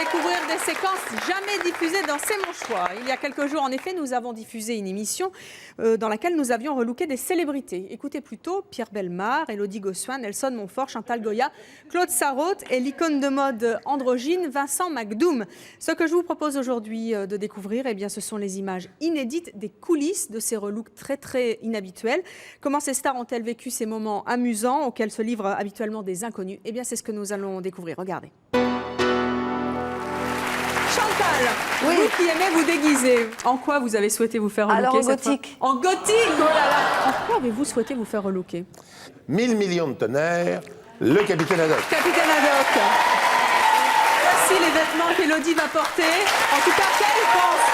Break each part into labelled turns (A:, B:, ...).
A: découvrir des séquences jamais diffusées dans C'est mon choix. Il y a quelques jours, en effet, nous avons diffusé une émission dans laquelle nous avions relooké des célébrités. Écoutez plutôt Pierre Bellemare, Élodie Gossuin, Nelson Montfort, Chantal Goya, Claude Sarraute et l'icône de mode androgyne Vincent McDoom. Ce que je vous propose aujourd'hui de découvrir, eh bien, ce sont les images inédites des coulisses de ces relooks très inhabituels. Comment ces stars ont-elles vécu ces moments amusants auxquels se livrent habituellement des inconnus? Eh bien, c'est ce que nous allons découvrir. Regardez. Chantal, oui. Vous qui aimez vous déguiser, en quoi vous avez souhaité vous faire relooker?
B: Alors en
A: cette
B: gothique.
A: Fois? En gothique, oh là là. En quoi avez-vous souhaité vous faire relooker?
C: 1000 millions de tonnerres, le capitaine Haddock.
A: Capitaine Haddock. Voici les vêtements qu'Élodie va porter. En tout cas, quelle pense?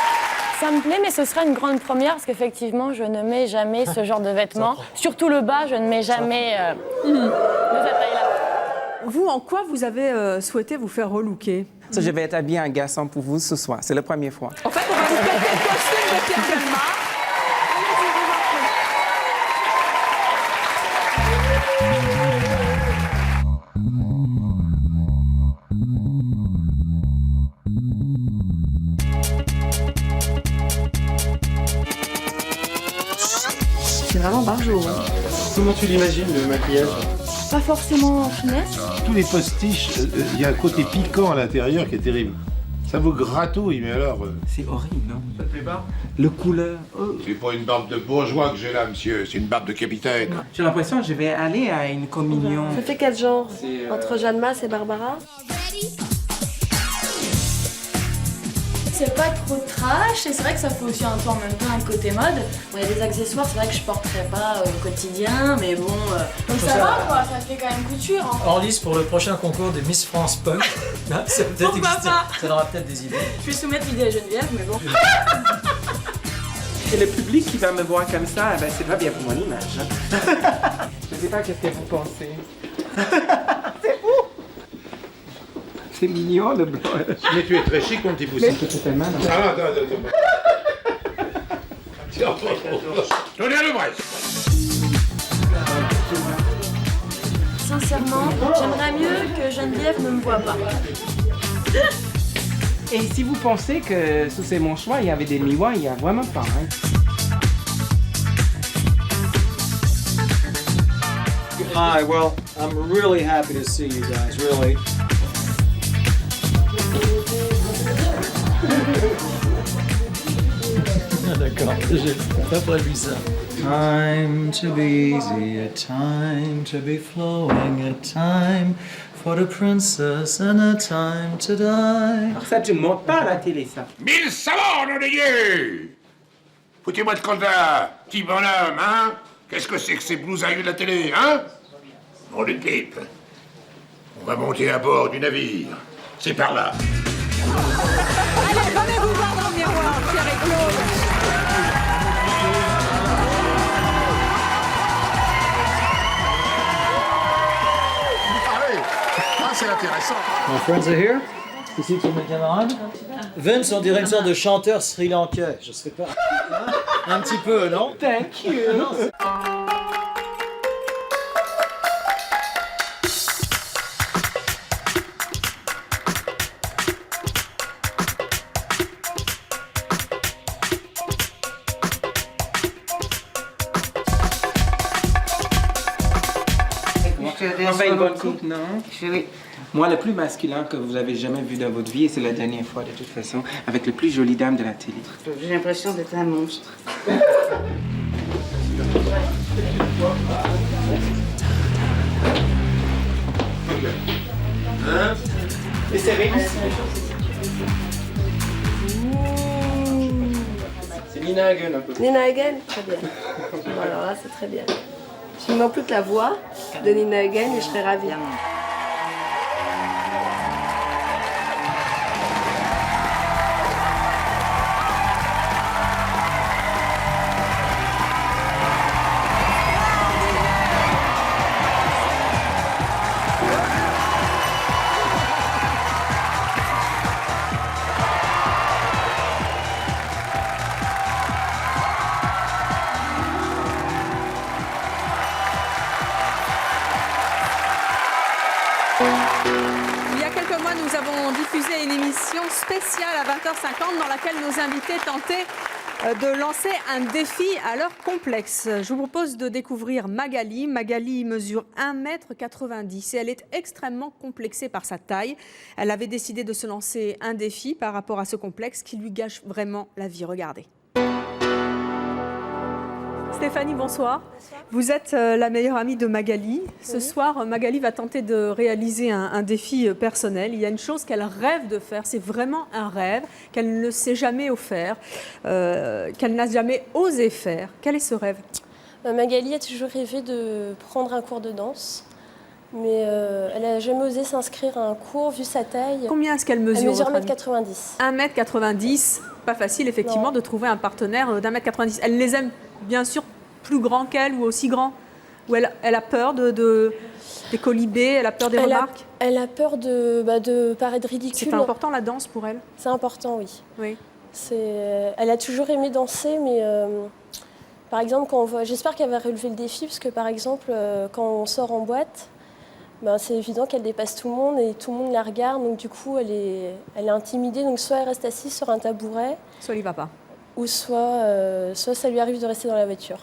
D: Ça me plaît, mais ce sera une grande première parce qu'effectivement, je ne mets jamais ce genre de vêtements. Surtout le bas, je ne mets jamais de cette taille-là.
A: Vous, en quoi vous avez souhaité vous faire relooker?
E: Je vais être habillée en garçon pour vous ce soir. C'est la première fois.
A: En fait, on va vous porter le costume de Pierre Bellemare.
B: C'est vraiment barjot. Hein.
F: Comment tu l'imagines, le maquillage?
D: Pas forcément en finesse.
F: Tous les postiches, il y a un côté piquant à l'intérieur qui est terrible. Ça vous gratouille, mais alors...
E: C'est horrible, non?
F: Ça te plaît pas?
E: Le couleur. Oh.
C: C'est pas une barbe de bourgeois que j'ai là, monsieur. C'est une barbe de capitaine.
E: J'ai l'impression que je vais aller à une communion.
B: Ça fait quel genre entre Jeanne Masse et Barbara?
G: C'est pas trop trash et c'est vrai que ça fait aussi un peu en même temps un côté mode. Bon, il y a des accessoires, c'est vrai que je porterais pas au quotidien, mais bon, donc ça va quoi, ça fait quand même couture. Hein.
H: En lice pour le prochain concours de Miss France Punk. Ça peut peut-être exister. Ça donnera peut-être des idées.
G: Je vais soumettre l'idée à Geneviève, mais bon.
E: Et le public qui va me voir comme ça, ben, c'est pas bien pour mon image. Je sais pas qu'est-ce que vous pensez. C'est fou! C'est mignon le blanc.
F: Mais tu es très chic, mon petit poussin.
E: C'est totalement...
F: Ah, attends.
C: Tonnerre le Brest.
G: Sincèrement, j'aimerais mieux que Geneviève ne me voie pas.
E: Et si vous pensez que sous C'est mon choix, il y avait des miroirs, il y a vraiment pas. Hein.
H: Hi, well, I'm really happy to see you guys, really. D'accord, j'ai pas prévu ça. Time to be easy, a time to be flowing, a time for the princess and a time to die.
E: Alors ça, tu ne montres pas à la télé, ça.
C: 1000 savants, nom de Dieu! Foutez-moi de compte là, petit bonhomme, hein? Qu'est-ce que c'est que ces blousailles de la télé, hein? Nom de pipe. On va monter à bord du navire. C'est par là.
A: Allez, venez vous voir dans le miroir, Pierre et Claude.
C: Ah, c'est intéressant.
H: My friends are here. Ici tous mes camarades. Vince, on dirait une sorte de chanteur sri-lankais, je sais pas. Hein? Un petit peu, non?
E: Thank you. On fait une bonne coupe, non?
B: Oui.
E: Moi, le plus masculin que vous avez jamais vu dans votre vie, et c'est la dernière fois de toute façon, avec le plus jolie dame de la télé.
B: J'ai l'impression d'être un monstre.
E: Et c'est réussi. C'est Nina Hagen un peu.
B: Nina Hagen, très bien. Bon, alors là, c'est très bien. Il ne manque plus que la voix de Nina Hagen et je serais ravie.
A: quelques mois, nous avons diffusé une émission spéciale à 20h50 dans laquelle nos invités tentaient de lancer un défi à leur complexe. Je vous propose de découvrir Magali. Magali mesure 1,90 m et elle est extrêmement complexée par sa taille. Elle avait décidé de se lancer un défi par rapport à ce complexe qui lui gâche vraiment la vie. Regardez. Stéphanie, bonsoir. Vous êtes la meilleure amie de Magali. Ce soir, Magali va tenter de réaliser un défi personnel. Il y a une chose qu'elle rêve de faire, c'est vraiment un rêve qu'elle ne s'est jamais offert, qu'elle n'a jamais osé faire. Quel est ce rêve ?
B: Magali a toujours rêvé de prendre un cours de danse, mais elle n'a jamais osé s'inscrire à un cours vu sa taille.
A: Combien est-ce qu'elle mesure ?
B: Elle mesure 1,90 m.
A: 1,90 m. Pas facile, effectivement,
B: Non.
A: de trouver un partenaire d'1,90 m. Elle les aime, bien sûr, plus grands qu'elle ou aussi grands ? Ou elle a peur des colibés, elle a peur des remarques ?
B: Elle a peur de paraître ridicule.
A: C'est important, la danse, pour elle ?
B: C'est important, oui.
A: Oui.
B: Elle a toujours aimé danser, mais par exemple, j'espère qu'elle va relever le défi, parce que par exemple, quand on sort en boîte, c'est évident qu'elle dépasse tout le monde et tout le monde la regarde, donc du coup, elle est intimidée. Donc soit elle reste assise sur un tabouret,
A: Soit elle y va pas.
B: ou soit ça lui arrive de rester dans la voiture.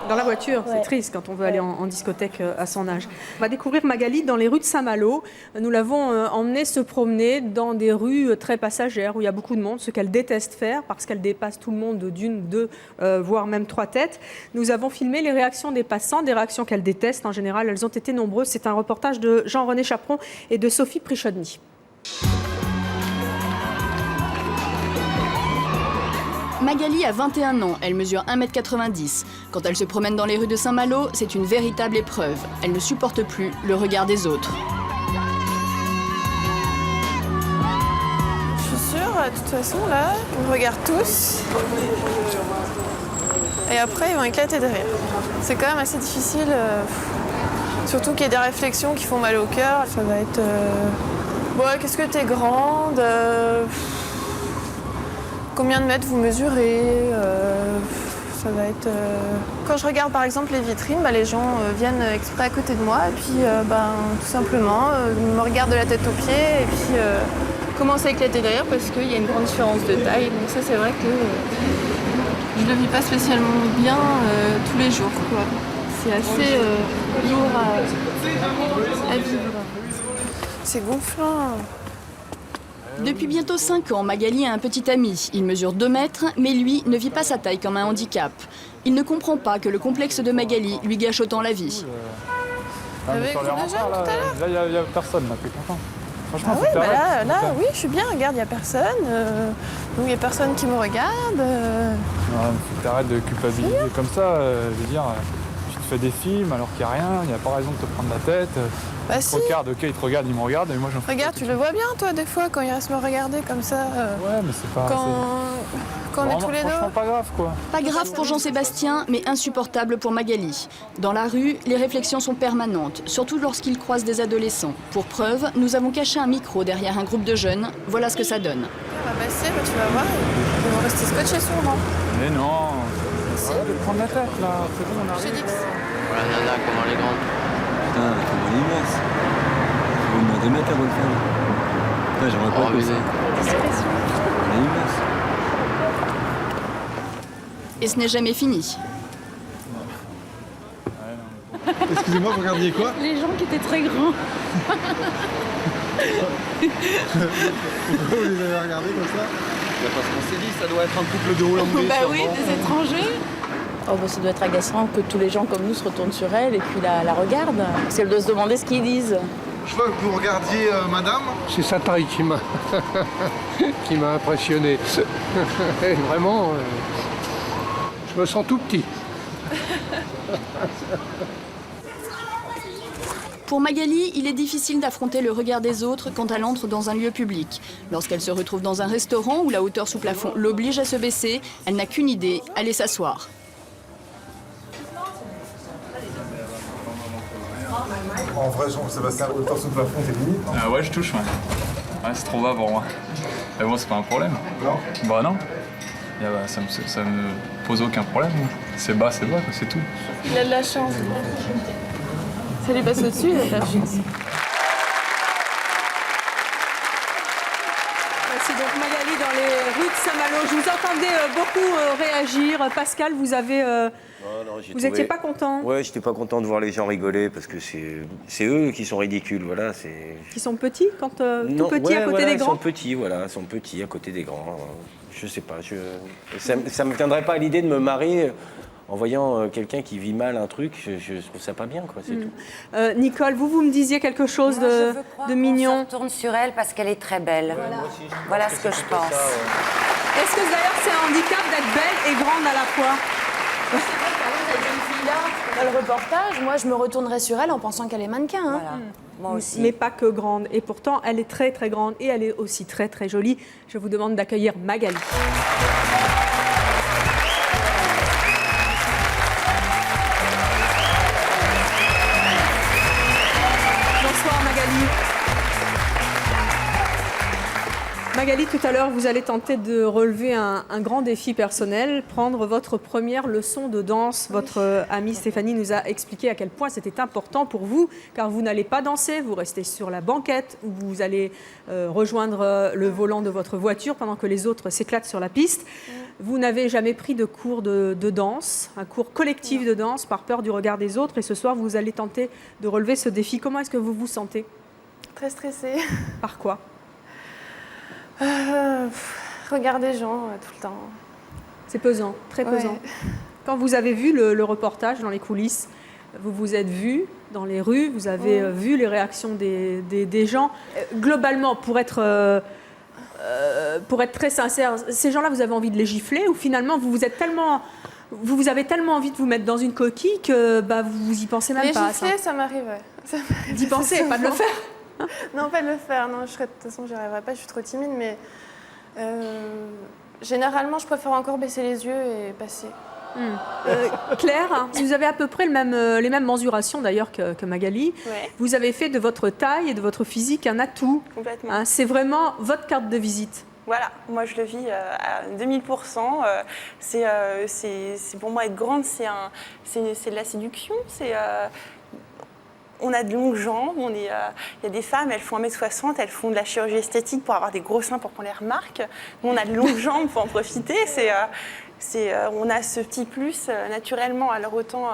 A: Dans la voiture, c'est
B: Ouais.
A: triste quand on veut aller en discothèque à son âge. On va découvrir Magali dans les rues de Saint-Malo. Nous l'avons emmenée se promener dans des rues très passagères où il y a beaucoup de monde, ce qu'elle déteste faire parce qu'elle dépasse tout le monde d'une, deux, voire même trois têtes. Nous avons filmé les réactions des passants, des réactions qu'elle déteste. En général, elles ont été nombreuses. C'est un reportage de Jean-René Chaperon et de Sophie Prichodny.
I: Magali a 21 ans, elle mesure 1,90 m. Quand elle se promène dans les rues de Saint-Malo, c'est une véritable épreuve. Elle ne supporte plus le regard des autres.
J: Je suis sûre, de toute façon, là, ils me regardent tous. Et après, ils vont éclater de rire. C'est quand même assez difficile, surtout qu'il y a des réflexions qui font mal au cœur. Ça va être... qu'est-ce que t'es grande Combien de mètres vous mesurez Ça va être... Quand je regarde par exemple les vitrines, les gens viennent exprès à côté de moi et puis tout simplement me regardent de la tête aux pieds et puis commencent à éclater de rire parce qu'il y a une grande différence de taille. Donc ça c'est vrai que je ne le vis pas spécialement bien tous les jours, quoi. C'est assez lourd à vivre. C'est gonflant.
I: Depuis bientôt 5 ans, Magali a un petit ami. Il mesure 2 mètres, mais lui ne vit pas sa taille comme un handicap. Il ne comprend pas que le complexe de Magali lui gâche autant la vie.
J: Avec des jeunes tout à l'heure.
K: Là, il n'y a personne, là, t'es content. Franchement,
J: Ah oui, là, oui, je suis bien, regarde, il n'y a personne. Donc il n'y a personne qui me regarde.
K: Faut que t'arrêtes de culpabiliser comme ça. Je veux dire, tu te fais des films alors qu'il n'y a rien, il n'y a pas raison de te prendre la tête.
J: Bah
K: Il te regarde, ok, il te regarde, il me regarde, et moi j'en fais.
J: Regarde, tu le vois bien, toi, des fois, quand il reste me regarder comme ça.
K: Ouais, mais c'est pas...
J: Quand on est tous les deux.
K: Franchement, pas grave, quoi.
I: Pas grave pour Jean-Sébastien, mais insupportable pour Magali. Dans la rue, les réflexions sont permanentes, surtout lorsqu'il croise des adolescents. Pour preuve, nous avons caché un micro derrière un groupe de jeunes. Voilà ce que ça donne.
J: On va passer, tu vas voir, ils vont rester scotchés sur moi.
K: Mais non, arrête de te prendre la tête, là. C'est bon, on arrive.
J: J'ai dit que
L: Voilà, nana, comment elle est grande.
H: Putain, comment elle est immense. Je vais demander mettre à votre femme. Putain, j'aimerais pas que ça. Elle est immense.
I: Et ce n'est jamais fini.
F: Excusez-moi, vous regardiez quoi?
D: Les gens qui étaient très grands.
F: Pourquoi vous les avez regardés comme ça?
L: Parce qu'on s'est dit, ça doit être un couple de Hollandais.
D: Bah oui, des étrangers. Ça doit être agaçant que tous les gens comme nous se retournent sur elle et puis la regardent. Parce qu'elle doit se demander ce qu'ils disent.
F: Je veux que vous regardiez madame.
M: C'est sa taille qui m'a qui m'a impressionné. Et vraiment, je me sens tout petit.
I: Pour Magali, il est difficile d'affronter le regard des autres quand elle entre dans un lieu public. Lorsqu'elle se retrouve dans un restaurant où la hauteur sous plafond l'oblige à se baisser, elle n'a qu'une idée, aller s'asseoir.
F: En vrai, Jean-Sébastien, hauteur sous plafond, c'est limite.
K: Ah ouais, je touche, ouais. Ouais, c'est trop bas pour moi. Mais bon, c'est pas un problème.
F: Non.
K: Bah non. Ça me pose aucun problème. C'est bas, quoi, c'est tout.
J: il a de la chance. Ça lui passe au-dessus, il a de la chance.
A: C'est donc Magali dans les rues de Saint-Malo. Je vous entendais beaucoup réagir. Pascal, vous n'étiez pas content?
N: Ouais, j'étais pas content de voir les gens rigoler parce que c'est eux qui sont ridicules, voilà.
A: Qui sont petits, tout petits
N: ouais,
A: à côté
N: voilà,
A: des grands?
N: Ils sont petits à côté des grands. Je sais pas, ça me viendrait pas à l'idée de me marrer en voyant quelqu'un qui vit mal un truc. Je trouve ça pas bien, quoi, c'est tout.
A: Nicole, vous me disiez quelque chose de mignon.
O: On se retourne sur elle parce qu'elle est très belle. Voilà ce que je pense.
A: Est-ce que d'ailleurs c'est un handicap d'être belle et grande à la fois?
G: Dans le reportage, moi je me retournerais sur elle en pensant qu'elle est mannequin. Hein.
O: Voilà. Moi aussi.
A: Mais pas que grande. Et pourtant, elle est très très grande et elle est aussi très très jolie. Je vous demande d'accueillir Magali. Bonsoir Magali. Magali, tout à l'heure, vous allez tenter de relever un grand défi personnel, prendre votre première leçon de danse. Votre amie Stéphanie nous a expliqué à quel point c'était important pour vous, car vous n'allez pas danser, vous restez sur la banquette, où vous allez rejoindre le volant de votre voiture pendant que les autres s'éclatent sur la piste. Vous n'avez jamais pris de cours de danse, un cours collectif de danse, par peur du regard des autres. Et ce soir, vous allez tenter de relever ce défi. Comment est-ce que vous vous sentez?
J: Très stressée.
A: Par quoi?
J: Regard des gens tout le temps.
A: C'est pesant, très pesant.
J: Ouais.
A: Quand vous avez vu le reportage dans les coulisses, vous vous êtes vu dans les rues, vous avez vu les réactions des gens. Globalement, pour être très sincère, ces gens-là, vous avez envie de les gifler ou finalement vous avez tellement envie de vous mettre dans une coquille que vous y pensez même pas.
J: Les gifler, ça m'arrive, ouais.
A: D'y penser, pas de le faire.
J: Non, pas de le faire. Non, de toute façon, j'y arriverai pas. Je suis trop timide, mais généralement, je préfère encore baisser les yeux et passer.
A: Claire, vous avez à peu près les mêmes mensurations d'ailleurs que Magali.
J: Ouais.
A: Vous avez fait de votre taille et de votre physique un atout.
P: Complètement.
A: C'est vraiment votre carte de visite.
P: Voilà, moi je le vis à 2000%. C'est pour moi être grande, c'est de la séduction. On a de longues jambes, il y a des femmes, elles font 1m60, elles font de la chirurgie esthétique pour avoir des gros seins pour qu'on les remarque. Nous, on a de longues jambes, il faut en profiter. On a ce petit plus naturellement, alors autant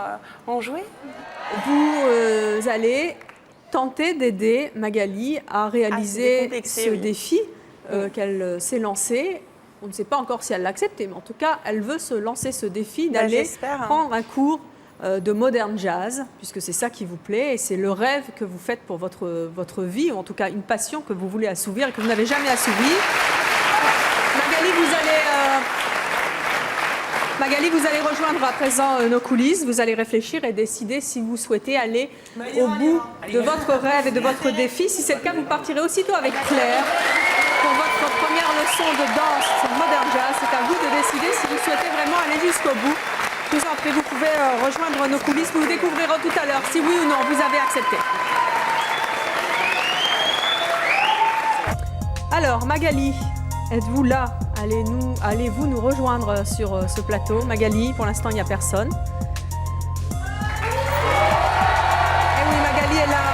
P: en jouer.
A: Vous allez tenter d'aider Magali à réaliser ce défi qu'elle s'est lancé. On ne sait pas encore si elle l'a accepté, mais en tout cas, elle veut se lancer ce défi d'aller prendre un cours de modern jazz, puisque c'est ça qui vous plaît et c'est le rêve que vous faites pour votre vie, ou en tout cas une passion que vous voulez assouvir et que vous n'avez jamais assouvie. Magali, vous allez rejoindre à présent nos coulisses, vous allez réfléchir et décider si vous souhaitez aller au bout de votre rêve et de votre défi. Si c'est le cas, vous partirez aussitôt avec Claire pour votre première leçon de danse sur modern jazz. C'est à vous de décider si vous souhaitez vraiment aller jusqu'au bout. Je vous en prie, vous pouvez rejoindre nos coulisses. Nous découvrirons tout à l'heure si oui ou non vous avez accepté. Alors, Magali, êtes-vous là? Allez-vous nous rejoindre sur ce plateau? Magali, pour l'instant, il n'y a personne. Eh oui, Magali est là.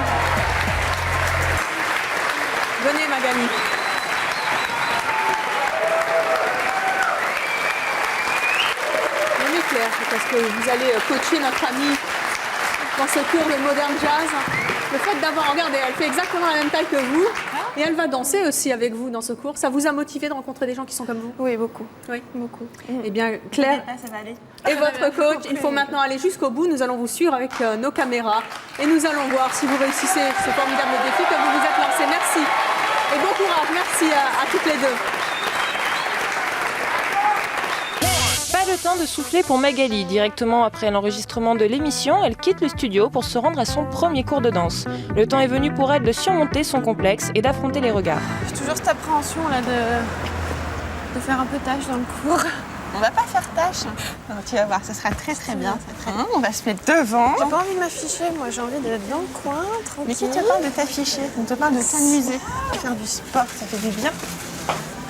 A: Venez, Magali. Claire, parce que vous allez coacher notre amie dans ce cours de modern jazz. Le fait d'avoir, regardez, elle fait exactement la même taille que vous et elle va danser aussi avec vous dans ce cours. Ça vous a motivé de rencontrer des gens qui sont comme vous?
J: Oui, beaucoup.
A: Oui, beaucoup. Eh bien, Claire
P: ça va aller.
A: Et votre coach, il faut maintenant aller jusqu'au bout. Nous allons vous suivre avec nos caméras et nous allons voir si vous réussissez ce formidable défi que vous vous êtes lancé. Merci et bon courage. Merci à toutes les deux.
Q: Pas le temps de souffler pour Magali. Directement après l'enregistrement de l'émission, elle quitte le studio pour se rendre à son premier cours de danse. Le temps est venu pour elle de surmonter son complexe et d'affronter les regards.
J: J'ai toujours cette appréhension là de faire un peu tâche dans le cours.
P: On va pas faire tâche. Non, tu vas voir, ça sera très très bien. On va se mettre devant.
J: J'ai pas envie de m'afficher, moi j'ai envie d'être dans le coin, tranquille.
P: Mais qui te parle de t'afficher? On te parle de t'amuser, de faire du sport, ça fait du bien.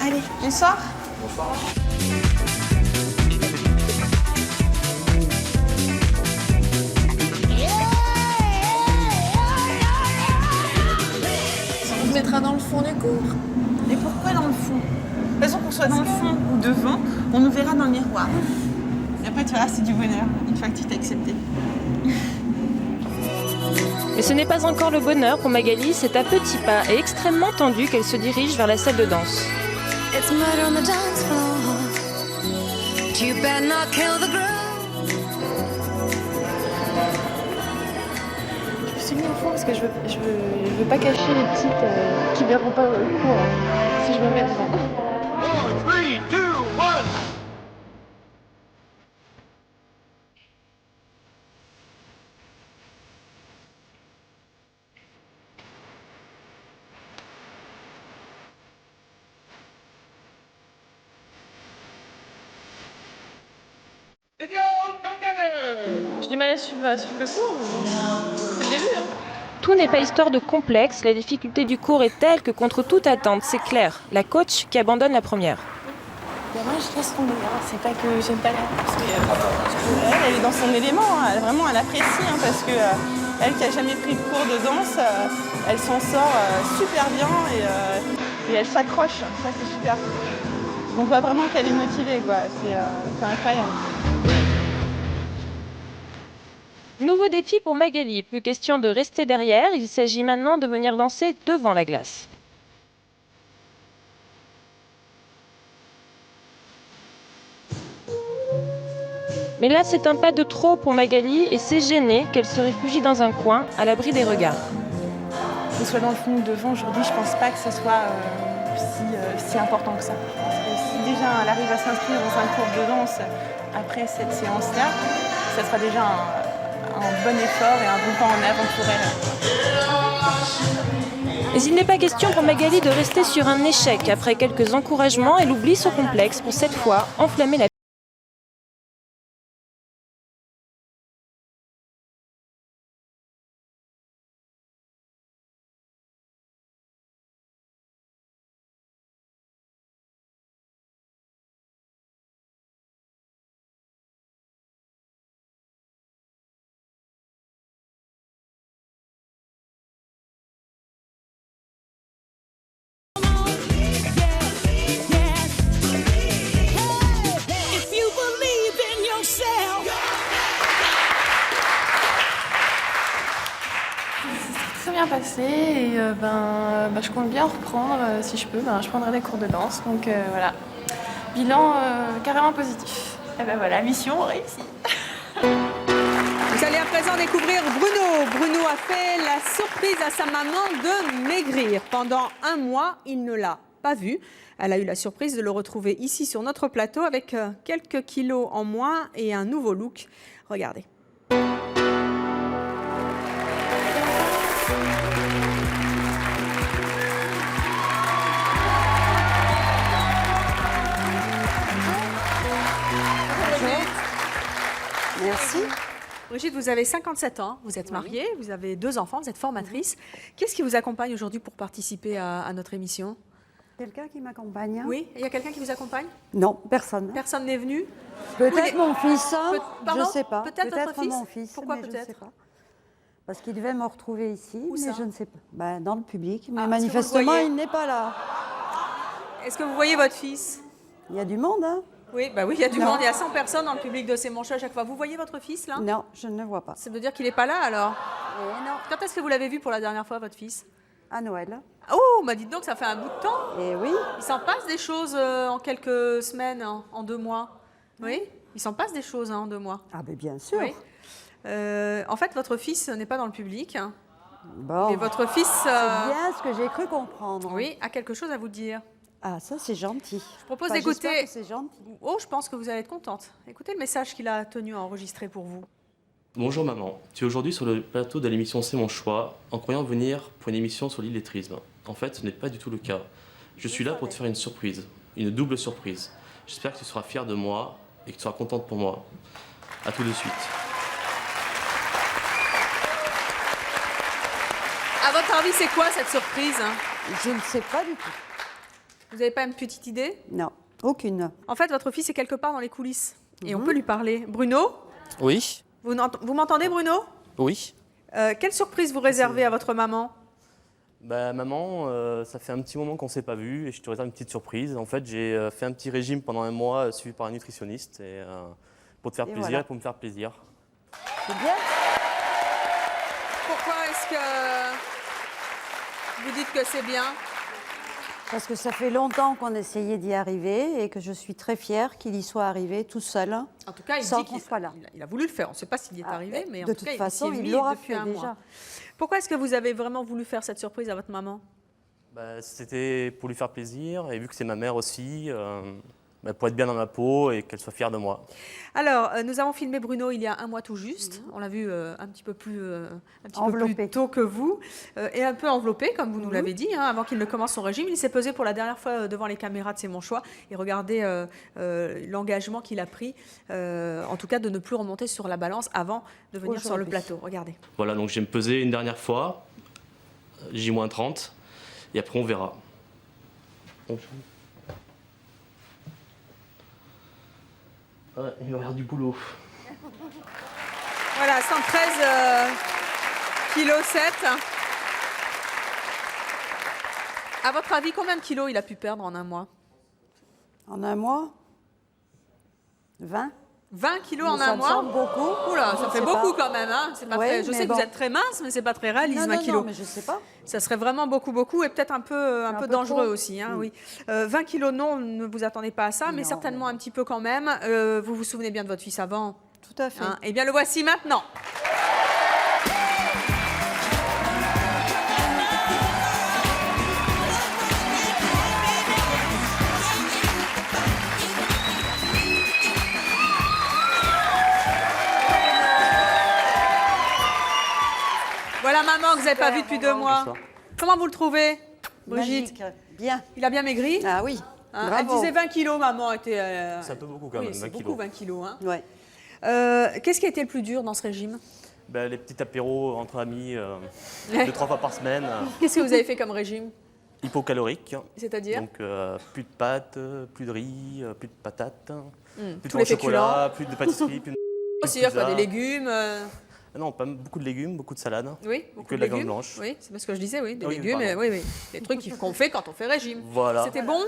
P: Allez, bonsoir. Bonsoir.
J: On se mettra dans le fond du cours.
P: Et pourquoi dans le fond? soit dans le fond ou devant, on nous verra dans le miroir. Et après, tu verras, c'est du bonheur, une fois que tu t'es accepté.
Q: Mais ce n'est pas encore le bonheur pour Magali, c'est à petits pas et extrêmement tendu qu'elle se dirige vers la salle de danse.
R: It's murder on the dance floor. You better not kill the groove.
J: Je me suis mis au fond parce que je veux pas cacher les petites qui verront pas le cours si je me mets devant.
C: 3, 2, 1.
J: J'ai du mal à suivre le cours, c'est le début.
Q: Tout n'est pas histoire de complexe, la difficulté du cours est telle que contre toute attente, c'est Claire, la coach, qui abandonne la première.
P: Moi, je laisse tomber. C'est pas que j'aime pas la danse, mais elle est dans son élément. Vraiment, elle apprécie parce que elle qui a jamais pris de cours de danse, elle s'en sort super bien et elle s'accroche. Ça, c'est super. On voit vraiment qu'elle est motivée, quoi. C'est incroyable.
Q: Nouveau défi pour Magali, plus question de rester derrière, il s'agit maintenant de venir danser devant la glace. Mais là, c'est un pas de trop pour Magali et c'est gêné qu'elle se réfugie dans un coin, à l'abri des regards.
P: Que ce soit dans le fond ou devant, aujourd'hui, je pense pas que ce soit si important que ça. Parce que si déjà elle arrive à s'inscrire dans un cours de danse après cette séance-là, ça sera déjà un bon effort et un bon pas en avant pour elle.
Q: Mais il n'est pas question pour Magali de rester sur un échec. Après quelques encouragements, elle oublie son complexe pour cette fois enflammer la
J: Très bien passé et je compte bien reprendre si je peux. Je prendrai des cours de danse. Donc voilà, bilan carrément positif.
P: Et ben voilà, mission réussie.
A: Vous allez à présent découvrir Bruno. Bruno a fait la surprise à sa maman de maigrir. Pendant un mois, il ne l'a pas vu. Elle a eu la surprise de le retrouver ici sur notre plateau avec quelques kilos en moins et un nouveau look. Regardez.
O: Merci.
A: Brigitte, vous avez 57 ans, vous êtes mariée, vous avez 2 enfants, vous êtes formatrice. Qu'est-ce qui vous accompagne aujourd'hui pour participer à notre émission?
S: Quelqu'un qui m'accompagne.
A: Oui, il y a quelqu'un qui vous accompagne?
S: Non, personne.
A: Personne n'est venu?
S: Peut-être mon fils,
A: Pardon,
S: je ne sais pas.
A: Peut-être votre fils?
S: mon fils.
A: Pourquoi
S: mais je ne
A: peut-être?
S: sais pas. Parce qu'il devait me retrouver ici,
A: Où
S: mais
A: ça?
S: je ne sais pas. Dans le public, mais
A: Ah, est-ce que vous le
S: manifestement,
A: voyez?
S: il n'est pas là.
A: Est-ce que vous voyez votre fils?
S: Il y a du monde, hein?
A: Oui, oui, il y a du
S: Non.
A: monde, il y a 100 personnes dans le public de C'est mon choix à chaque fois. Vous voyez votre fils là?
S: Non, je ne le vois pas.
A: Ça veut dire qu'il n'est pas là alors?
S: Non.
A: Quand est-ce que vous l'avez vu pour la dernière fois, votre fils?
S: À Noël.
A: Oh, dites donc, ça fait un bout de temps.
S: Et oui.
A: Il s'en passe des choses en quelques semaines, en 2 mois. Oui, il s'en passe des choses en 2 mois.
S: Ah, ben bien sûr.
A: Oui. En fait, votre fils n'est pas dans le public.
S: Bon.
A: Et votre fils...
S: C'est bien ce que j'ai cru comprendre.
A: Oui, a quelque chose à vous dire.
S: Ah, ça, c'est gentil.
A: Je propose
S: Enfin,
A: d'écouter...
S: j'espère que c'est gentil.
A: Oh, je pense que vous allez être contente. Écoutez le message qu'il a tenu à enregistrer pour vous.
T: Bonjour maman, tu es aujourd'hui sur le plateau de l'émission C'est mon choix, en croyant venir pour une émission sur l'illettrisme. En fait, ce n'est pas du tout le cas. Je suis là pour te faire une surprise, une double surprise. J'espère que tu seras fière de moi et que tu seras contente pour moi. À tout de suite.
A: À votre avis, c'est quoi cette surprise?
S: Je ne sais pas du tout.
A: Vous n'avez pas une petite idée?
S: Non, aucune.
A: En fait, votre fils est quelque part dans les coulisses. Et on peut lui parler. Bruno?
L: Oui,
A: Vous m'entendez, Bruno?
L: oui.
A: Quelle surprise vous réservez à votre maman?
T: Bah, maman, ça fait un petit moment qu'on ne s'est pas vu et je te réserve une petite surprise. En fait, j'ai fait un petit régime pendant un mois suivi par un nutritionniste et, pour te faire plaisir
S: voilà.
T: et pour me faire plaisir.
S: C'est bien.
A: Pourquoi est-ce que vous dites que c'est bien?
S: Parce que ça fait longtemps qu'on essayait d'y arriver et que je suis très fière qu'il y soit arrivé tout seul.
A: En tout cas, il
S: sans
A: dit
S: qu'on
A: qu'il
S: soit là.
A: il a voulu le faire. On ne sait pas s'il y est arrivé, mais en
S: de
A: tout
S: toute
A: cas,
S: façon,
A: s'y est
S: il
A: mis
S: l'aura
A: depuis
S: fait
A: un
S: déjà.
A: mois. Pourquoi est-ce que vous avez vraiment voulu faire cette surprise à votre maman?
T: Bah, c'était pour lui faire plaisir et vu que c'est ma mère aussi, pour être bien dans ma peau et qu'elle soit fière de moi.
A: Alors, nous avons filmé Bruno il y a un mois tout juste. On l'a vu un petit peu plus tôt que vous et un peu enveloppé, comme vous nous l'avez dit, hein, avant qu'il ne commence son régime. Il s'est pesé pour la dernière fois devant les caméras de C'est mon choix et regardez l'engagement qu'il a pris, en tout cas de ne plus remonter sur la balance avant de venir sur le plateau. Regardez.
T: Voilà, donc je vais me peser une dernière fois, J-30, et après on verra. Ouais, il va y avoir du boulot.
A: Voilà, 113 kg 7. À votre avis, combien de kilos il a pu perdre en un mois?
S: En un mois 20.
A: 20 kilos en
S: Ça
A: un
S: me
A: mois.
S: semble beaucoup.
A: Oula, ça
S: Je
A: fait
S: sais
A: beaucoup
S: pas.
A: quand même. Hein. C'est pas
S: Ouais,
A: très... Je
S: mais
A: sais que
S: bon.
A: vous êtes très mince, mais c'est pas très réaliste, 20 kilos.
S: Non, mais je sais pas.
A: Ça serait vraiment beaucoup et peut-être un peu dangereux
S: trop.
A: aussi. Hein, oui. 20 kilos, non, ne vous attendez pas à ça, mais
S: Non,
A: certainement un petit peu quand même. Vous vous souvenez bien de votre fils avant?
S: Tout à fait.
A: Hein, eh bien, le voici maintenant. Voilà maman que vous n'avez pas vu depuis 2 mois. Comment vous le trouvez, Brigitte?
S: Magique. Bien.
A: Il a bien maigri?
S: Ah oui.
A: Hein,
S: Bravo.
A: elle disait 20 kilos, maman était...
T: C'est un peu beaucoup quand
A: oui,
T: même,
A: c'est
T: 20
A: beaucoup,
T: kilos.
A: 20 kilos. Hein.
S: Ouais.
A: Qu'est-ce qui a été le plus dur dans ce régime?
T: Les petits apéros entre amis, 2-3 fois par semaine.
A: Qu'est-ce que vous avez fait comme régime?
T: Hypocalorique.
A: C'est-à-dire?
T: Donc plus de pâtes, plus de riz, plus de patates, plus de
A: tous
T: pain
A: les
T: au chocolat,
A: féculents.
T: plus de pâtisserie, plus de
A: Aussi,
T: pizza.
A: quoi, des légumes.
T: Non, pas beaucoup de légumes, beaucoup de salades.
A: Oui, beaucoup
T: que
A: de
T: de la viande
A: légumes.
T: blanche.
A: Oui, c'est parce que je disais, oui, des
T: Oui,
A: légumes,
T: pardon.
A: oui. Des trucs qu'on fait quand on fait régime.
T: Voilà.
A: C'était bon?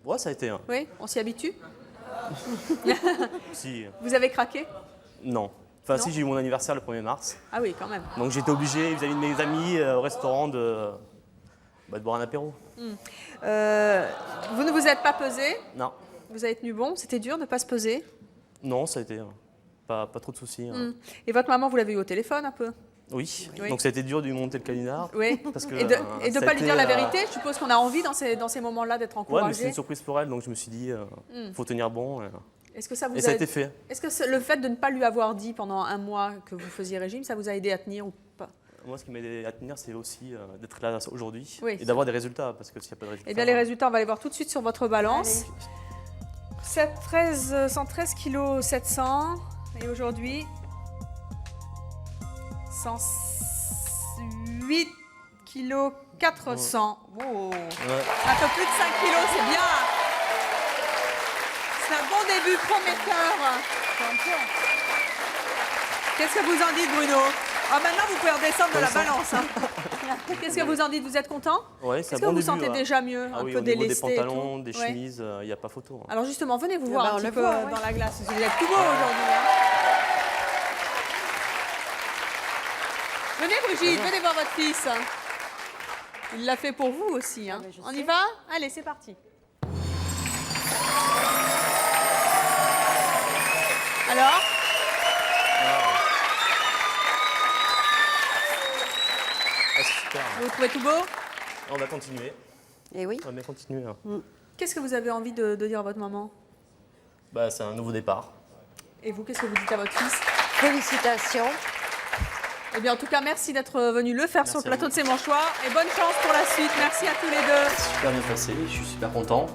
T: Ouais, ça a été. Hein.
A: Oui, on s'y habitue.
T: Si.
A: Vous avez craqué?
T: Non. Enfin,
A: Non.
T: si, j'ai eu mon anniversaire le 1er mars.
A: Ah oui, quand même.
T: Donc j'étais obligé, vis-à-vis de mes amis au restaurant, de boire un apéro.
A: Vous ne vous êtes pas pesé?
T: Non.
A: Vous avez tenu bon? C'était dur de ne pas se peser?
T: Non, ça a été. Pas trop de soucis. Hein.
A: Et votre maman, vous l'avez eu au téléphone un peu?
T: Oui.
A: Oui.
T: Donc ça a été dur de lui monter le caninard.
A: Oui.
T: Parce que,
A: Et de ne
T: ça a
A: pas lui
T: été,
A: dire la vérité? Je suppose qu'on a envie dans ces moments-là d'être
T: Ouais, mais
A: encouragé.
T: c'est une surprise pour elle, donc je me suis dit, faut tenir bon.
A: Est-ce que ça vous
T: Et ça a été fait.
A: Est-ce que le fait de ne pas lui avoir dit pendant un mois que vous faisiez régime, ça vous a aidé à tenir ou pas?
T: Moi, ce qui m'a aidé à tenir, c'est aussi d'être là aujourd'hui
A: Oui.
T: et d'avoir des résultats, parce que s'il n'y a pas de résultats...
A: Eh bien, les résultats, on va les voir tout de suite sur votre balance. 113 kg 700 et aujourd'hui 108 kg 400. Wow. Un peu plus de 5 kg, c'est bien. C'est un bon début prometteur. Qu'est-ce que vous en dites, Bruno? Ah, maintenant, vous pouvez redescendre de la balance. Hein. Qu'est-ce que vous en dites? Vous êtes content?
T: Ouais, c'est
A: Est-ce
T: un
A: que
T: bon
A: vous
T: début,
A: sentez
T: ouais.
A: déjà mieux,
T: Ah
A: un
T: oui,
A: peu
T: au niveau des
A: délesté et
T: pantalons,
A: tout
T: des
A: Ouais.
T: chemises, il n'y a pas photo. Hein.
A: Alors justement, venez vous voir
S: ben,
A: un
S: on
A: petit
S: le
A: peu
S: voit,
A: dans la glace. Vous êtes tout beau aujourd'hui. Hein. Venez Brigitte, venez voir votre fils. Il l'a fait pour vous aussi. Hein. On y va? Allez, c'est parti. Alors?
T: Ah, c'est super.
A: Vous le trouvez tout beau?
T: On va continuer.
S: Et oui.
T: On va bien continuer. Hein.
A: Qu'est-ce que vous avez envie de dire à votre maman?
T: C'est un nouveau départ.
A: Et vous, qu'est-ce que vous dites à votre fils?
S: Félicitations.
A: Eh bien, en tout cas, merci d'être venu le faire sur le
T: à
A: plateau
T: vous.
A: de C'est mon choix. Et bonne chance pour la suite. Merci à tous les deux.
T: Super bien passé, je suis super content.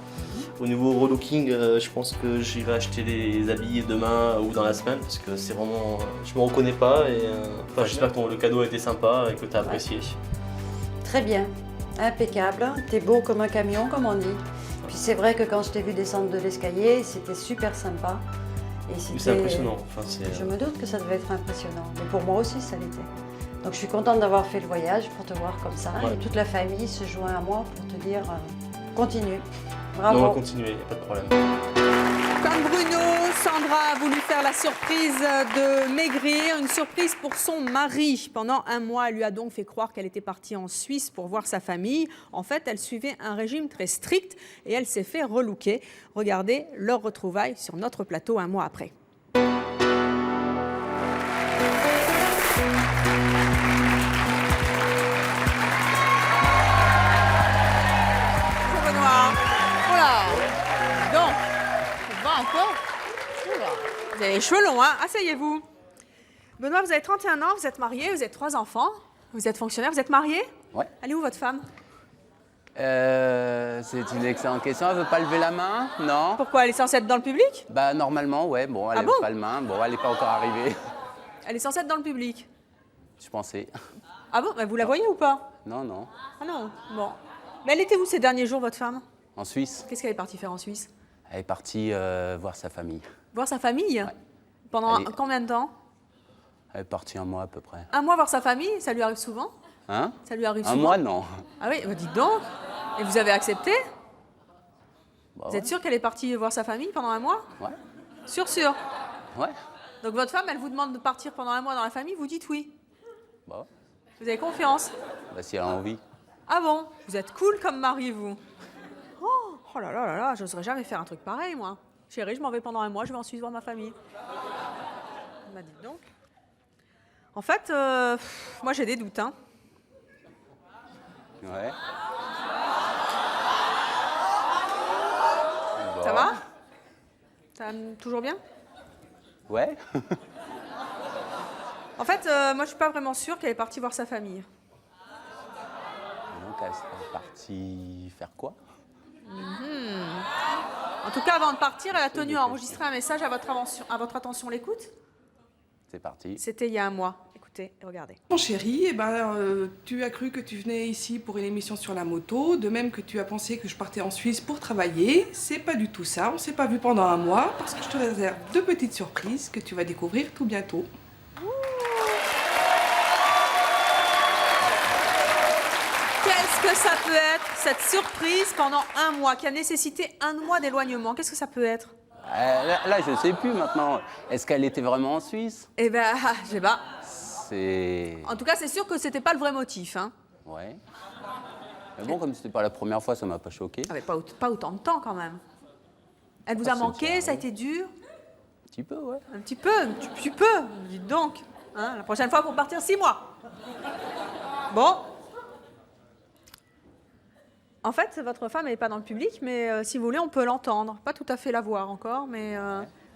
T: Au niveau relooking, je pense que j'y vais acheter des habits demain ou dans la semaine parce que c'est vraiment. Je me reconnais pas et j'espère que le cadeau a été sympa et que tu as apprécié.
S: Très bien. Impeccable. T'es beau comme un camion, comme on dit. Puis c'est vrai que quand je t'ai vu descendre de l'escalier, c'était super sympa. Et
T: C'est impressionnant.
S: Je me doute que ça devait être impressionnant. Mais pour moi aussi, ça l'était. Donc je suis contente d'avoir fait le voyage pour te voir comme ça.
T: Ouais.
S: Et toute la famille se joint à moi pour te dire continue.
T: On
S: Bravo.
T: va continuer, il n'y a pas de problème.
A: Comme Bruno, Sandra a voulu faire la surprise de maigrir, une surprise pour son mari. Pendant un mois, elle lui a donc fait croire qu'elle était partie en Suisse pour voir sa famille. En fait, elle suivait un régime très strict et elle s'est fait relooker. Regardez leur retrouvaille sur notre plateau un mois après. Bonjour Benoît. Voilà. Donc, ça va encore? Vous avez les cheveux longs, hein? Asseyez-vous. Benoît, vous avez 31 ans, vous êtes marié, vous avez 3 enfants, vous êtes fonctionnaire, vous êtes marié?
U: Ouais.
A: Elle est où votre femme?
U: C'est une excellente question. Elle veut pas lever la main? Non.
A: Pourquoi? Elle est censée être dans le public?
U: Bah normalement, ouais. Bon, elle
A: Ah
U: lève
A: bon
U: pas la main. Bon, elle n'est pas encore arrivée.
A: Elle est censée être dans le public.
U: Je pensais.
A: Ah bon? Bah, vous la voyez ou pas?
U: Non, non.
A: Ah non, bon. Mais elle était où ces derniers jours, votre femme?
U: En Suisse.
A: Qu'est-ce qu'elle est partie faire en Suisse?
U: Elle est partie voir sa famille.
A: Voir sa famille? Pendant
U: Elle est-
A: combien de temps?
U: Elle est partie un mois à peu près.
A: Un mois voir sa famille, ça lui arrive souvent?
U: Hein?
A: Ça lui arrive
U: Un
A: souvent?
U: mois, non.
A: Ah oui, bah dites donc. Et vous avez accepté?
U: Bah,
A: Vous êtes sûr qu'elle est partie voir sa famille pendant un mois?
U: Ouais.
A: Sûr.
U: Ouais.
A: Donc votre femme, elle vous demande de partir pendant un mois dans la famille, vous dites oui.
U: Bah, ouais.
A: Vous avez confiance?
U: Bah, si elle a envie.
A: Ah bon? Vous êtes cool comme mari, vous. Oh là là là là, j'oserais jamais faire un truc pareil, moi. Chérie, je m'en vais pendant un mois, je vais en Suisse voir ma famille. Bah dites donc. En fait, moi j'ai des doutes, hein.
U: Ouais.
A: Ça va? Ça va toujours bien?
U: Ouais.
A: En fait, moi je suis pas vraiment sûre qu'elle est partie voir sa famille.
U: Donc elle est partie faire quoi?
A: En tout cas, avant de partir, elle a tenu à enregistrer un message à votre attention. L'écoute?
U: C'est parti.
A: C'était il y a un mois. Écoutez, regardez.
V: Mon chéri, tu as cru que tu venais ici pour une émission sur la moto, de même que tu as pensé que je partais en Suisse pour travailler. C'est pas du tout ça, on s'est pas vu pendant un mois, parce que je te réserve 2 petites surprises que tu vas découvrir tout bientôt.
A: Qu'est-ce que ça peut être, cette surprise pendant un mois, qui a nécessité un mois d'éloignement? Qu'est-ce que ça peut être?
U: Là, je sais plus maintenant. Est-ce qu'elle était vraiment en Suisse?
A: Eh ben, je sais pas.
U: C'est...
A: En tout cas, c'est sûr que c'était pas le vrai motif, hein.
U: Ouais. Mais bon, comme c'était pas la première fois, ça m'a pas choqué.
A: Ah, mais pas autant de temps, quand même. Elle vous a
U: c'est
A: manqué,
U: bien,
A: ça a
U: ouais.
A: été dur?
U: Un petit peu, ouais.
A: Un petit peu, dites donc. Hein, la prochaine fois, pour partir 6 mois. Bon. En fait, votre femme, elle n'est pas dans le public, mais si vous voulez, on peut l'entendre. Pas tout à fait la voir encore, mais...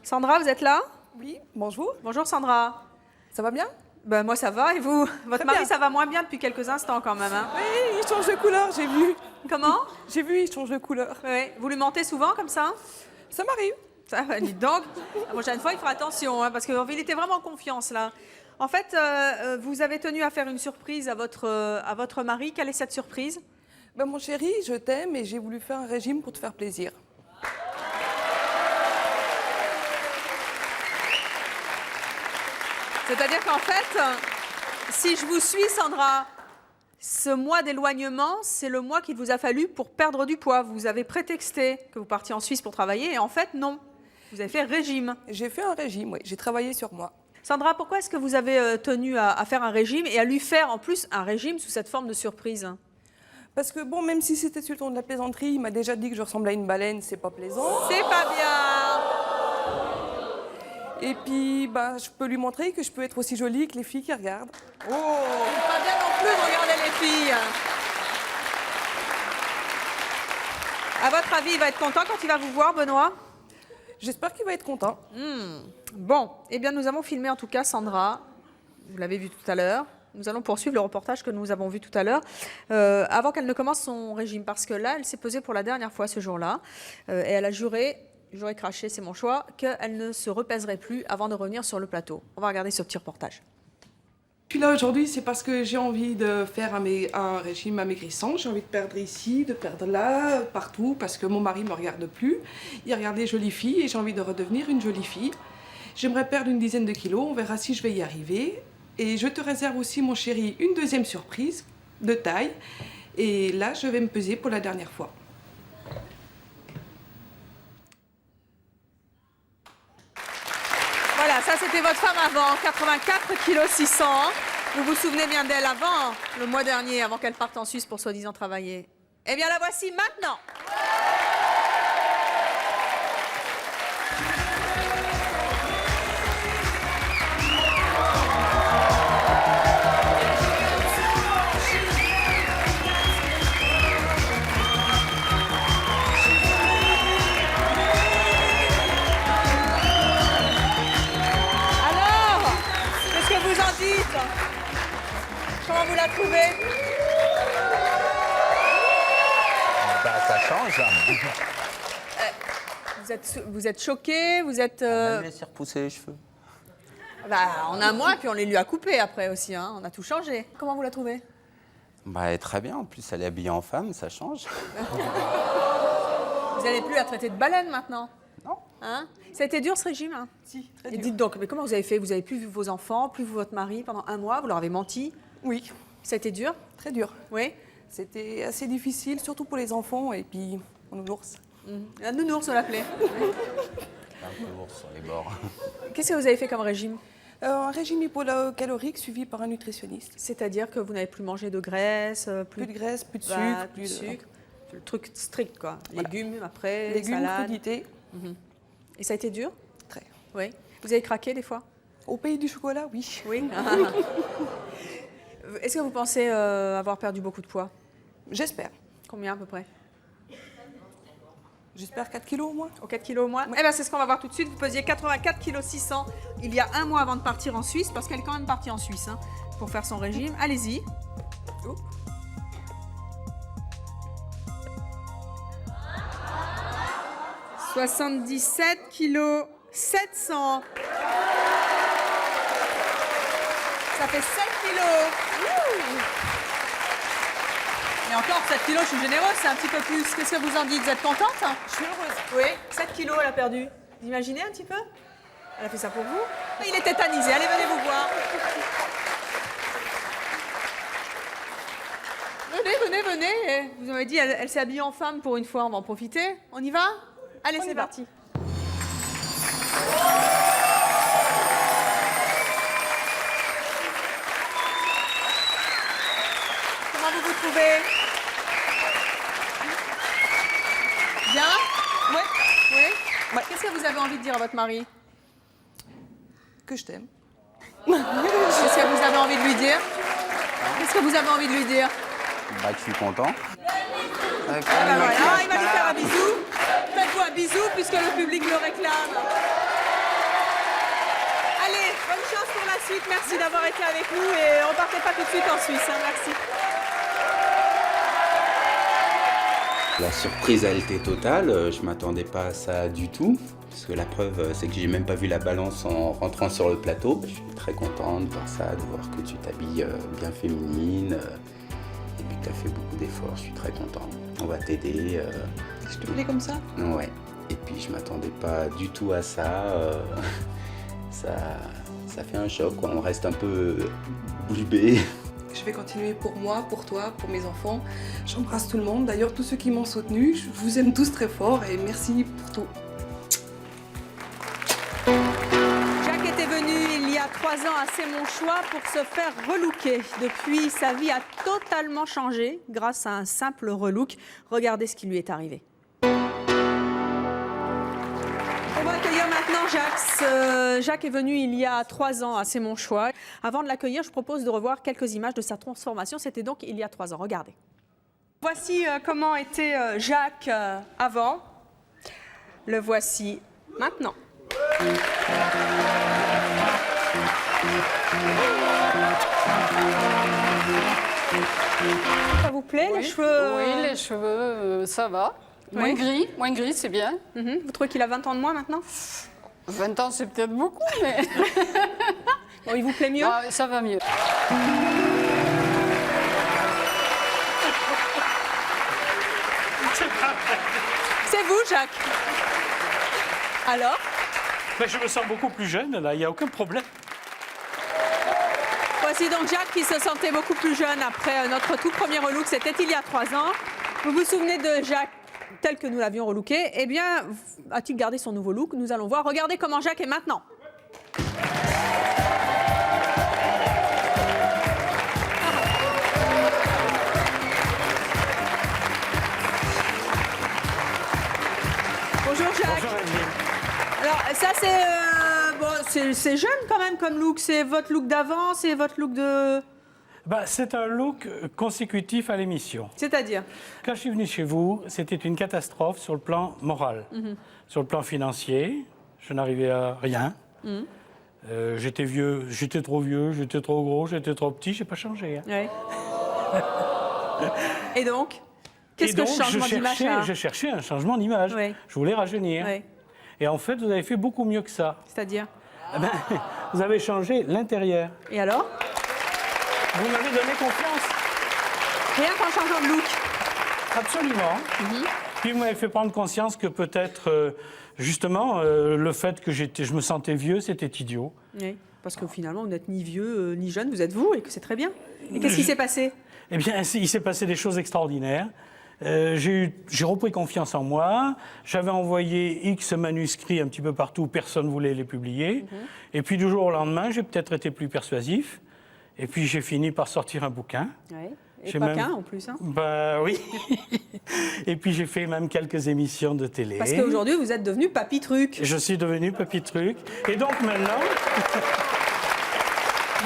A: Sandra, vous êtes là?
V: Oui, bonjour.
A: Bonjour Sandra.
V: Ça va bien?
A: Ben, moi, ça va, et vous? Votre
V: Très
A: mari,
V: bien.
A: ça va moins bien depuis quelques instants, quand même, hein?
V: Oui, il change de couleur, j'ai vu.
A: Comment?
V: J'ai vu, il change de couleur.
A: Oui. Vous lui mentez souvent, comme ça?
V: Ça m'arrive.
A: Ça va, dites donc. La prochaine fois, il fera attention, hein, parce qu'il était vraiment en confiance, là. En fait, vous avez tenu à faire une surprise à votre mari. Quelle est cette surprise?
V: Ben, mon chéri, je t'aime et j'ai voulu faire un régime pour te faire plaisir.
A: C'est-à-dire qu'en fait, si je vous suis, Sandra, ce mois d'éloignement, c'est le mois qu'il vous a fallu pour perdre du poids. Vous avez prétexté que vous partiez en Suisse pour travailler, et en fait, non. Vous avez fait régime.
V: J'ai fait un régime, oui. J'ai travaillé sur moi.
A: Sandra, pourquoi est-ce que vous avez tenu à faire un régime et à lui faire en plus un régime sous cette forme de surprise?
V: Parce que bon, même si c'était sur le ton de la plaisanterie, il m'a déjà dit que je ressemblais à une baleine, c'est pas plaisant.
A: C'est pas bien.
V: Et puis, je peux lui montrer que je peux être aussi jolie que les filles qui regardent.
A: Oh, c'est pas bien non plus de regarder les filles. À votre avis, il va être content quand il va vous voir, Benoît?
V: J'espère qu'il va être content.
A: Bon, eh bien, nous avons filmé en tout cas Sandra. Vous l'avez vu tout à l'heure. Nous allons poursuivre le reportage que nous avons vu tout à l'heure, avant qu'elle ne commence son régime, parce que là, elle s'est pesée pour la dernière fois ce jour-là, et elle a juré, j'aurais craché, c'est mon choix, qu'elle ne se repèserait plus avant de revenir sur le plateau. On va regarder ce petit reportage.
V: Je suis là aujourd'hui, c'est parce que j'ai envie de faire un régime amaigrissant. J'ai envie de perdre ici, de perdre là, partout, parce que mon mari ne me regarde plus. Il regarde les jolies filles et j'ai envie de redevenir une jolie fille. J'aimerais perdre une dizaine de kilos, on verra si je vais y arriver. Et je te réserve aussi, mon chéri, une deuxième surprise de taille. Et là, je vais me peser pour la dernière fois.
A: Voilà, ça c'était votre femme avant, 84 kg 600. Vous vous souvenez bien d'elle avant, le mois dernier, avant qu'elle parte en Suisse pour soi-disant travailler. Eh bien la voici maintenant. Alors, qu'est-ce que vous en dites? Comment vous la trouvez?
U: Bah, ça change.
A: Vous êtes choqué, vous êtes...
U: Même laisser repousser les cheveux.
A: Bah, en un mois, puis on les lui a coupés après aussi, hein. On a tout changé. Comment vous la trouvez?
U: Bah, elle est très bien. En plus, elle est habillée en femme, ça change.
A: Vous n'allez plus la traiter de baleine maintenant?
U: Non.
A: Hein? Ça a été dur ce régime, hein?
V: Si, très
A: Et
V: dur.
A: dites donc, mais comment vous avez fait? Vous avez plus vu vos enfants, plus vu votre mari pendant un mois, vous leur avez menti?
V: Oui.
A: Ça a été dur?
V: Très dur.
A: Oui.
V: C'était assez difficile, surtout pour les enfants et puis mon nounours.
A: La nounours, on l'appelait.
U: Un peu lourd sur les bords.
A: Qu'est-ce que vous avez fait comme régime?
V: Un régime hypocalorique suivi par un nutritionniste.
A: C'est-à-dire que vous n'avez plus mangé de graisse,
V: Plus de graisse, plus de
A: Bah,
V: sucre.
A: plus de sucre. Le truc strict, quoi.
V: Voilà.
A: Légumes après,
V: Légumes,
A: salade.
V: crudités.
A: Et ça a été dur?
V: Très.
A: Oui. Vous avez craqué des fois?
V: Au pays du chocolat, oui.
A: Oui. Est-ce que vous pensez avoir perdu beaucoup de poids?
V: J'espère.
A: Combien à peu près?
V: J'espère 4 kilos au moins.
A: 4 kilos au moins. Eh bien, c'est ce qu'on va voir tout de suite. Vous pesiez 84 kg 600 il y a un mois avant de partir en Suisse, parce qu'elle est quand même partie en Suisse hein, pour faire son régime. Allez-y. Oh. « 77 kg 700. Ça fait 7 kilos. Et encore, 7 kilos, je suis généreuse, c'est un petit peu plus. Qu'est-ce que vous en dites? Vous êtes contente?
V: Je suis heureuse.
A: Oui, 7 kilos, elle a perdu. Vous imaginez un petit peu? Elle a fait ça pour vous? Il est tétanisé, allez, venez vous voir. Venez. Vous m'avez dit, elle s'est habillée en femme pour une fois, on va en profiter. On y va? Allez, c'est parti. Comment vous vous trouvez? Bien?
V: Ouais.
A: Oui? Qu'est-ce que vous avez envie de dire à votre mari?
V: Que je t'aime.
A: Qu'est-ce que vous avez envie de lui dire? Qu'est-ce que vous avez envie de lui dire?
U: Bah, je suis content.
A: Ah bah voilà, il va lui faire un bisou. Faites-vous un bisou puisque le public le réclame. Allez, bonne chance pour la suite. Merci d'avoir été avec nous et repartez pas tout de suite en Suisse. Hein, merci.
U: La surprise a été totale, je m'attendais pas à ça du tout. Parce que la preuve, c'est que j'ai même pas vu la balance en rentrant sur le plateau. Je suis très contente de voir ça, de voir que tu t'habilles bien féminine. Et puis que tu as fait beaucoup d'efforts, je suis très content. On va t'aider.
V: Je te plais comme ça?
U: Ouais. Et puis je m'attendais pas du tout à ça. Ça fait un choc, quoi. On reste un peu bouche bée.
V: Je vais continuer pour moi, pour toi, pour mes enfants. J'embrasse tout le monde. D'ailleurs, tous ceux qui m'ont soutenu, je vous aime tous très fort et merci pour tout.
A: Jacques était venu il y a 3 ans à C'est mon choix pour se faire relooker. Depuis, sa vie a totalement changé grâce à un simple relook. Regardez ce qui lui est arrivé. On va accueillir maintenant Jacques. Jacques est venu il y a 3 ans à C'est mon choix. Avant de l'accueillir, je propose de revoir quelques images de sa transformation. C'était donc il y a 3 ans. Regardez. Voici comment était Jacques avant. Le voici maintenant. Ça vous plaît, les cheveux?
B: Oui, les cheveux, ça va. Moins gris, c'est bien.
A: Vous trouvez qu'il a 20 ans de moins maintenant?
B: 20 ans, c'est peut-être beaucoup, mais...
A: Bon, il vous plaît mieux?
B: Ah, ça va mieux.
A: C'est vous, Jacques? Alors?
E: Ben, je me sens beaucoup plus jeune, là, il n'y a aucun problème.
A: Voici donc Jacques qui se sentait beaucoup plus jeune après notre tout premier relook. C'était il y a 3 ans. Vous vous souvenez de Jacques tel que nous l'avions relooké? Eh bien, a-t-il gardé son nouveau look? Nous allons voir. Regardez comment Jacques est maintenant. Bonjour Jacques.
E: Bonjour Evelyne.
A: Alors ça c'est jeune quand même comme look. C'est votre look d'avant, c'est votre look de...
E: C'est un look consécutif à l'émission.
A: C'est-à-dire?
E: Quand je suis venu chez vous, c'était une catastrophe sur le plan moral. Sur le plan financier, je n'arrivais à rien. J'étais vieux, j'étais trop vieux, j'étais trop gros, j'étais trop petit, j'ai pas changé.
A: Ouais. Et donc? Qu'est-ce que le changement d'image a?
E: Je cherchais un changement d'image. Je voulais rajeunir. Et en fait, vous avez fait beaucoup mieux que ça.
A: C'est-à-dire?
E: Vous avez changé l'intérieur.
A: Et alors?
E: Vous m'avez donné confiance.
A: Rien qu'en changeant de look?
E: Absolument. Puis vous m'avez fait prendre conscience que peut-être, justement, le fait que je me sentais vieux, c'était idiot.
A: Oui, parce que finalement, vous n'êtes ni vieux ni jeune, vous êtes vous, et que c'est très bien. Et qu'est-ce qui s'est passé?
E: Eh bien, il s'est passé des choses extraordinaires. J'ai repris confiance en moi. J'avais envoyé X manuscrits un petit peu partout, personne ne voulait les publier. Et puis, du jour au lendemain, j'ai peut-être été plus persuasif. Et puis, j'ai fini par sortir un bouquin.
A: Ouais. Et pas qu'un, en plus. Hein.
E: Oui. Et puis, j'ai fait même quelques émissions de télé.
A: Parce qu'aujourd'hui, vous êtes devenu Papy Truc.
E: Je suis devenu Papy Truc. Et donc, maintenant...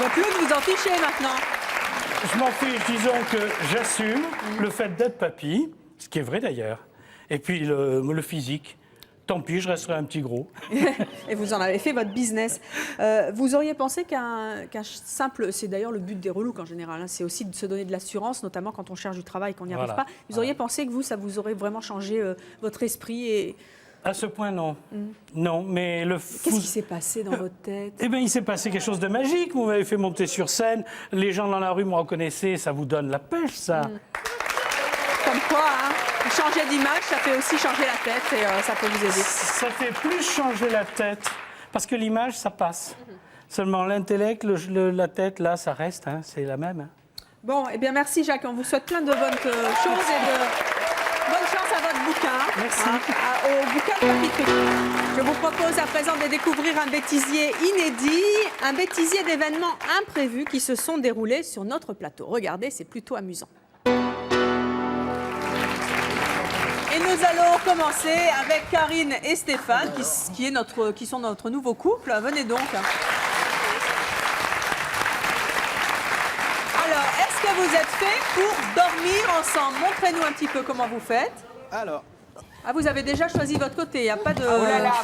A: Donc, look, vous en fichez maintenant.
E: Je m'en fiche, disons que j'assume le fait d'être papy, ce qui est vrai d'ailleurs. Et puis le physique, tant pis, je resterai un petit gros.
A: Et vous en avez fait votre business. Vous auriez pensé qu'un simple... C'est d'ailleurs le but des relooks en général, hein, c'est aussi de se donner de l'assurance, notamment quand on cherche du travail et qu'on n'y arrive pas. Vous auriez pensé que ça vous aurait vraiment changé votre esprit et...
E: À ce point, non. Non, mais
A: Qu'est-ce qui s'est passé dans votre tête?
E: Eh bien, il s'est passé quelque chose de magique. Vous m'avez fait monter sur scène. Les gens dans la rue me reconnaissaient. Ça vous donne la pêche, ça.
A: Comme quoi, hein, changer d'image, ça fait aussi changer la tête et ça peut vous aider.
E: Ça fait plus changer la tête, parce que l'image, ça passe. Seulement l'intellect, la tête, là, ça reste. Hein, c'est la même. Hein.
A: Bon, eh bien, merci Jacques. On vous souhaite plein de bonnes choses et de... Bonne chance à votre bouquin.
E: Merci.
A: Au bouquin de Papy Truc. Je vous propose à présent de découvrir un bêtisier inédit, un bêtisier d'événements imprévus qui se sont déroulés sur notre plateau. Regardez, c'est plutôt amusant. Et nous allons commencer avec Karine et Stéphane, qui sont notre nouveau couple. Venez donc. Alors, est-ce que vous êtes faits pour dormir ensemble? Montrez-nous un petit peu comment vous faites.
L: Alors.
A: Ah, vous avez déjà choisi votre côté, il n'y a pas de...
B: Oh là là.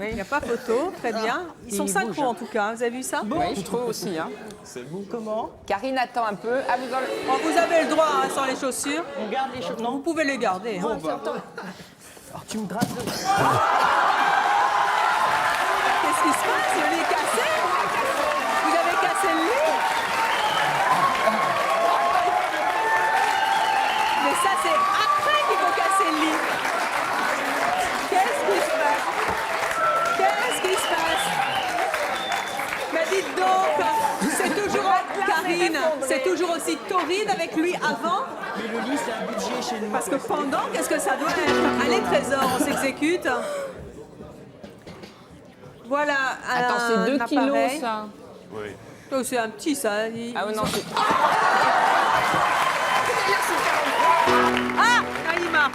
A: Il n'y a pas photo, très bien. Ils sont synchro en tout cas, vous avez vu ça?
B: Oui, je trouve aussi. Hein.
L: C'est vous.
A: Comment?
B: Karine attend un peu. Ah,
A: vous avez le droit hein, sans les chaussures.
S: On garde les chaussures. Non,
A: vous pouvez les garder.
S: Bon,
A: hein.
S: Alors tu me grattes de...
A: Qu'est-ce qui se passe? Le lit est cassé? Vous avez cassé le lit? Mais ça, c'est après qu'il faut casser le lit. Qu'est-ce qui se passe? Qu'est-ce qui se passe? Mais dites donc, c'est toujours... Karine, c'est toujours aussi torride avec lui avant?
S: Mais le lit, c'est un budget chez nous.
A: Parce que pendant, qu'est-ce que ça doit être? Allez, Trésor, on s'exécute. Voilà un
B: Attends, c'est 2 kilos,
A: appareil.
B: ça.
F: Oui.
A: Oh, c'est un petit, ça.
B: Ah oui, non, c'est...
A: Ah, Naïma.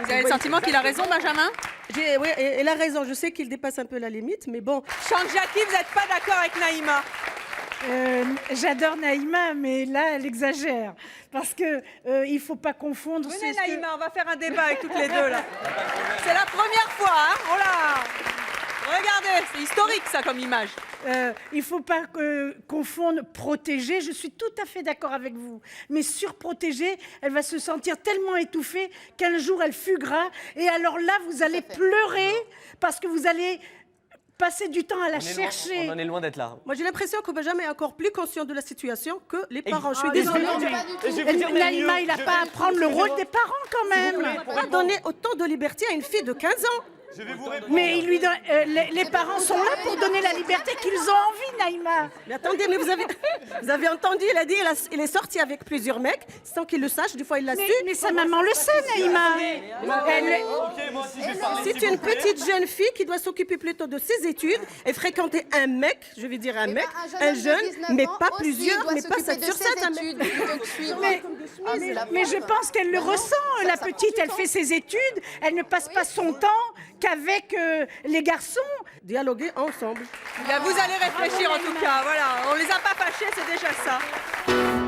A: Vous avez le sentiment qu'il a raison, Benjamin?
H: Oui, elle a raison. Je sais qu'il dépasse un peu la limite, mais bon.
A: Chante Jackie, vous n'êtes pas d'accord avec Naïma?
W: J'adore Naïma, mais là, elle exagère. Parce que il faut pas confondre...
A: Venez, Naïma, on va faire un débat avec toutes les deux, là. C'est la première fois, hein? Oh là! Regardez, c'est historique, ça, comme image.
W: Il faut pas confondre protéger. Je suis tout à fait d'accord avec vous. Mais surprotéger, elle va se sentir tellement étouffée qu'un jour, elle fuguera. Et alors là, vous allez pleurer parce que vous allez... passer du temps à la chercher.
L: On en est loin d'être là.
H: Moi, j'ai l'impression que Benjamin est encore plus conscient de la situation que les parents. Je suis
W: désolée.
H: désolée.
W: Naïma, il n'a pas à prendre le rôle des parents quand même.
H: On va donner autant de liberté à une fille de 15 ans.
W: Mais il lui donne- les parents sont là pour donner la liberté qu'ils ont envie, Naïma.
H: Mais attendez, mais vous avez entendu, il a dit il est sorti avec plusieurs mecs sans qu'il le sache. Des fois, il l'a su.
W: Mais sa maman le sait, Naïma.
H: C'est une petite jeune fille qui doit s'occuper plutôt de ses études et fréquenter un mec, je vais dire un mec, un jeune, mais pas plusieurs, mais pas 7 sur 7.
W: Mais je pense qu'elle le ressent, la petite, elle fait ses études, elle ne passe pas son temps qu'avec les garçons.
H: Dialoguer ensemble.
A: Là, vous allez réfléchir en tout cas, voilà. On les a pas fâchés, c'est déjà ça.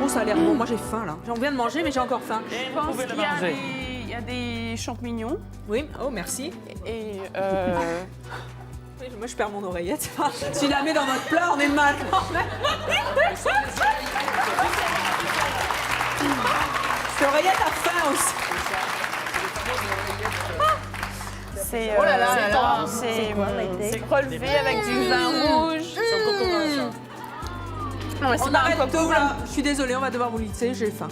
A: Oh, ça a l'air bon, moi j'ai faim là. J'en viens de manger, mais j'ai encore faim.
B: Je pense qu'il y a des champignons.
A: Oui, oh merci.
B: Et
A: Oui, moi je perds mon oreillette. Si je la mets dans votre plat, on est mal quand même. Cette oreillette a faim aussi.
P: C'est
A: Oh là là là là.
P: c'est relevé avec du vin rouge.
A: On arrête tout là. Je suis désolée, on va devoir vous laisser, j'ai faim.